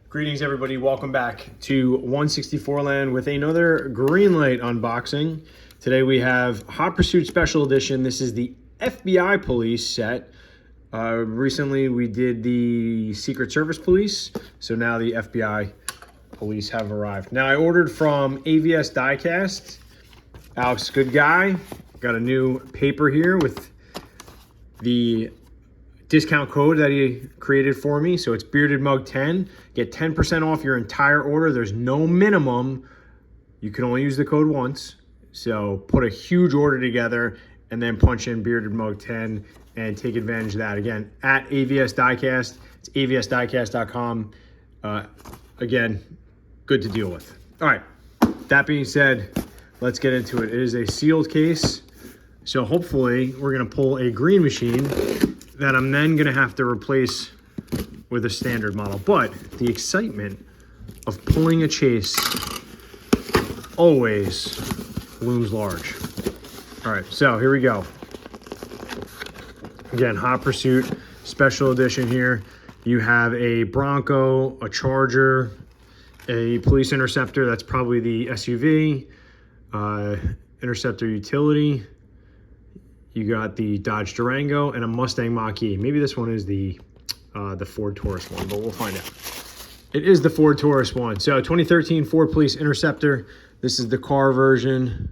Greetings everybody, welcome back to Onesixtyfourland with another GreenLight unboxing. Today we have Hot Pursuit Special Edition. This is the FBI Police set. Recently we did the Secret Service Police, so now the FBI Police have arrived. Now I ordered from AVS Diecast. Alex, good guy. Got a new paper here with the discount code that he created for me. So it's Bearded Mug 10. Get 10% off your entire order. There's no minimum. You can only use the code once. So put a huge order together and then punch in Bearded Mug 10 and take advantage of that. Again, at AVS Diecast. It's avsdiecast.com. Again, good to deal with. All right, that being said, let's get into it. It is a sealed case. So hopefully we're gonna pull a green machine that I'm then gonna have to replace with a standard model. But the excitement of pulling a Chase always looms large. All right, so here we go. Again, Hot Pursuit Special Edition here. You have a Bronco, a Charger, a Police Interceptor, that's probably the SUV, Interceptor Utility. You got the Dodge Durango and a Mustang Mach-E. Maybe this one is the Ford Taurus one, but we'll find out. It is the Ford Taurus one. So 2013 Ford Police Interceptor. This is the car version.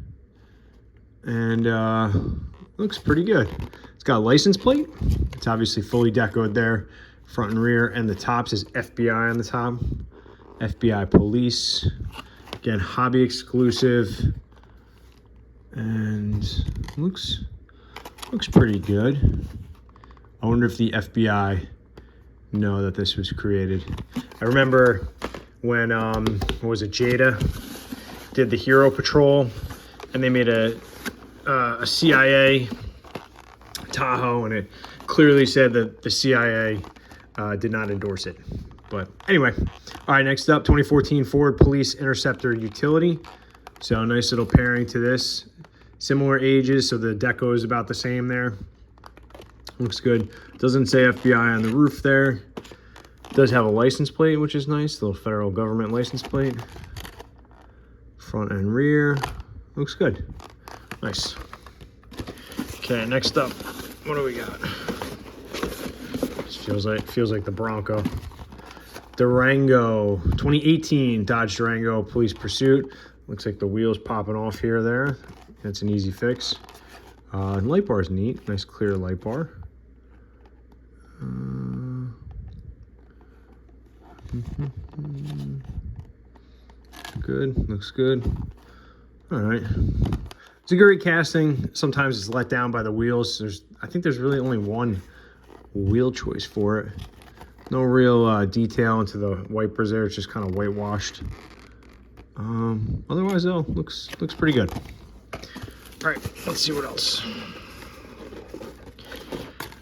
And looks pretty good. It's got a license plate. It's obviously fully decoed there, front and rear. And the top says FBI on the top. FBI Police. Again, hobby exclusive. And looks pretty good. I wonder if the FBI know that this was created. I remember when, what was it, Jada did the Hero Patrol, and they made a CIA Tahoe, and it clearly said that the CIA did not endorse it. But anyway, all right, next up, 2014 Ford Police Interceptor Utility. So a nice little pairing to this. Similar ages, so the deco is about the same there. Looks good. Doesn't say FBI on the roof there. Does have a license plate, which is nice. The little federal government license plate. Front and rear. Looks good. Nice. Okay, next up, what do we got? This feels like the Bronco. Durango, 2018 Dodge Durango Police Pursuit. Looks like the wheels popping off here or there. That's an easy fix. Light bar is neat. Nice clear light bar. Good. Looks good. All right. It's a great casting. Sometimes it's let down by the wheels. I think there's really only one wheel choice for it. No real detail into the wipers there. It's just kind of whitewashed. Otherwise though, looks pretty good. All right, let's see what else.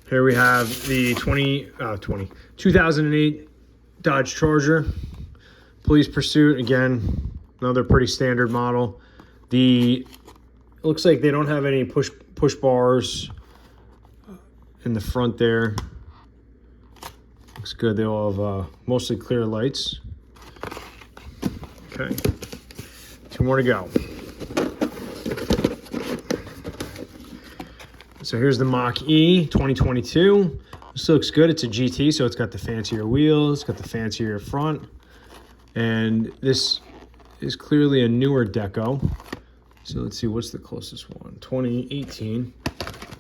Here we have the 2008 Dodge Charger Police Pursuit. Again, another pretty standard model. It looks like they don't have any push bars in the front there. Looks good. They all have mostly clear lights. Okay, 2 more to go. So here's the Mach-E 2022. This looks good. It's a GT, so it's got the fancier wheels, it's got the fancier front. And this is clearly a newer deco. So let's see, what's the closest one? 2018,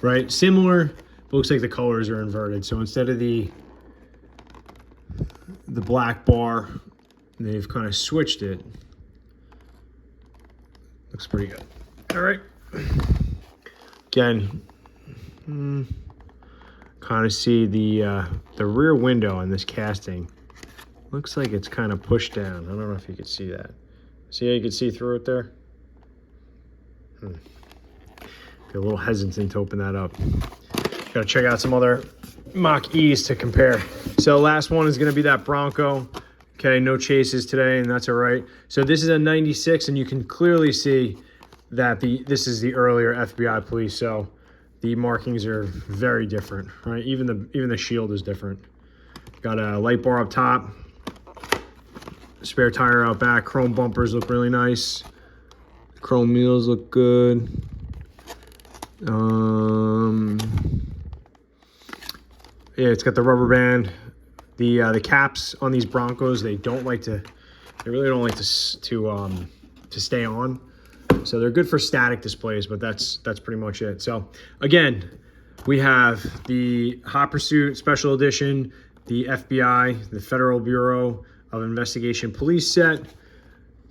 right? Similar, but looks like the colors are inverted. So instead of the black bar, they've kind of switched it. Looks pretty good. All right. Again, kind of see the rear window on this casting. Looks like it's kind of pushed down. I don't know if you can see that. See how you can see through it there? Be a little hesitant to open that up. Gotta check out some other Mach-E's to compare. So last one is gonna be that Bronco. Okay, no chases today, and that's all right. So this is a 96, and you can clearly see that this is the earlier FBI Police. So the markings are very different, right? Even the shield is different. Got a light bar up top. spare tire out back. Chrome bumpers look really nice. Chrome wheels look good. Yeah, it's got the rubber band. The caps on these Broncos, they really don't like to stay on. So they're good for static displays, but that's pretty much it. So again, we have the Hot Pursuit Special Edition, the FBI, the Federal Bureau of Investigation Police set.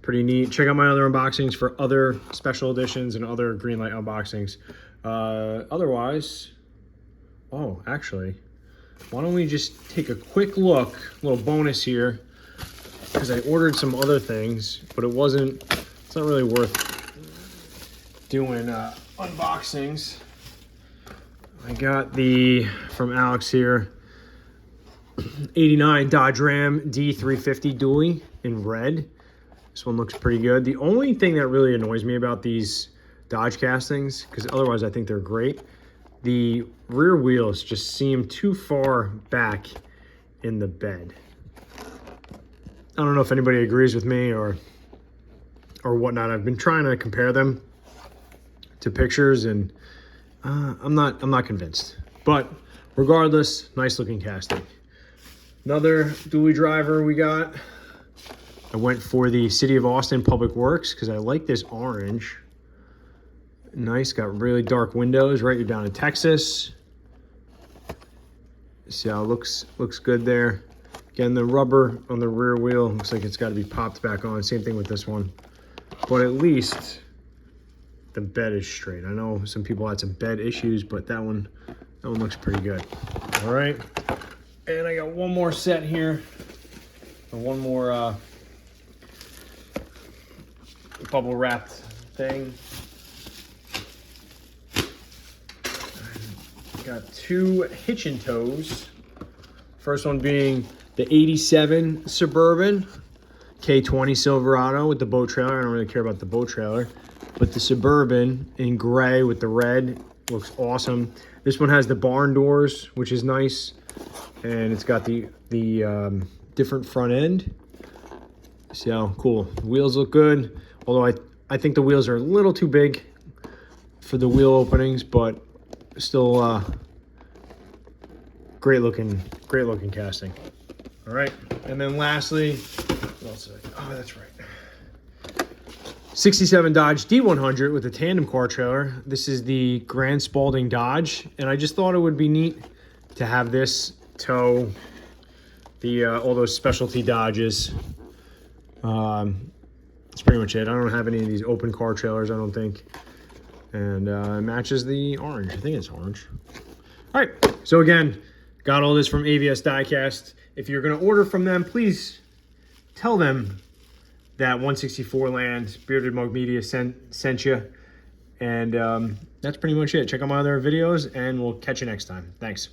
Pretty neat. Check out my other unboxings for other special editions and other GreenLight unboxings. Otherwise, oh, actually, why don't we just take a quick look, a little bonus here, because I ordered some other things, but it's not really worth doing unboxings. I got from Alex here, 89 Dodge Ram D350 Dually in red. This one looks pretty good. The only thing that really annoys me about these Dodge castings, because otherwise I think they're great, the rear wheels just seem too far back in the bed. I don't know if anybody agrees with me or whatnot. I've been trying to compare them to pictures, and I'm not convinced. But regardless, nice looking casting. Another dually driver we got. I went for the City of Austin Public Works because I like this orange. Nice, got really dark windows, right? You're down in Texas. See how it looks good there. Again, the rubber on the rear wheel looks like it's got to be popped back on. Same thing with this one. But at least the bed is straight. I know some people had some bed issues, but that one looks pretty good. All right. And I got one more set here. One more bubble wrapped thing. Got two Hitch Tows. First one being the 87 Suburban K20 Silverado with the boat trailer. I don't really care about the boat trailer, but the Suburban in gray with the red looks awesome. This one has the barn doors, which is nice, and it's got the different front end. See how cool. The wheels look good, although I think the wheels are a little too big for the wheel openings, but still great looking casting. All right, and then lastly, what else did I do? Oh, that's right. 67 Dodge D100 with a tandem car trailer. This is the Grand Spalding Dodge, and I just thought it would be neat to have this tow all those specialty Dodges. That's pretty much it. I don't have any of these open car trailers, I don't think. And it matches the orange. I think it's orange. All right. So again, got all this from AVS Diecast. If you're going to order from them, please tell them that Onesixtyfourland Bearded Mug Media sent you. And that's pretty much it. Check out my other videos, and we'll catch you next time. Thanks.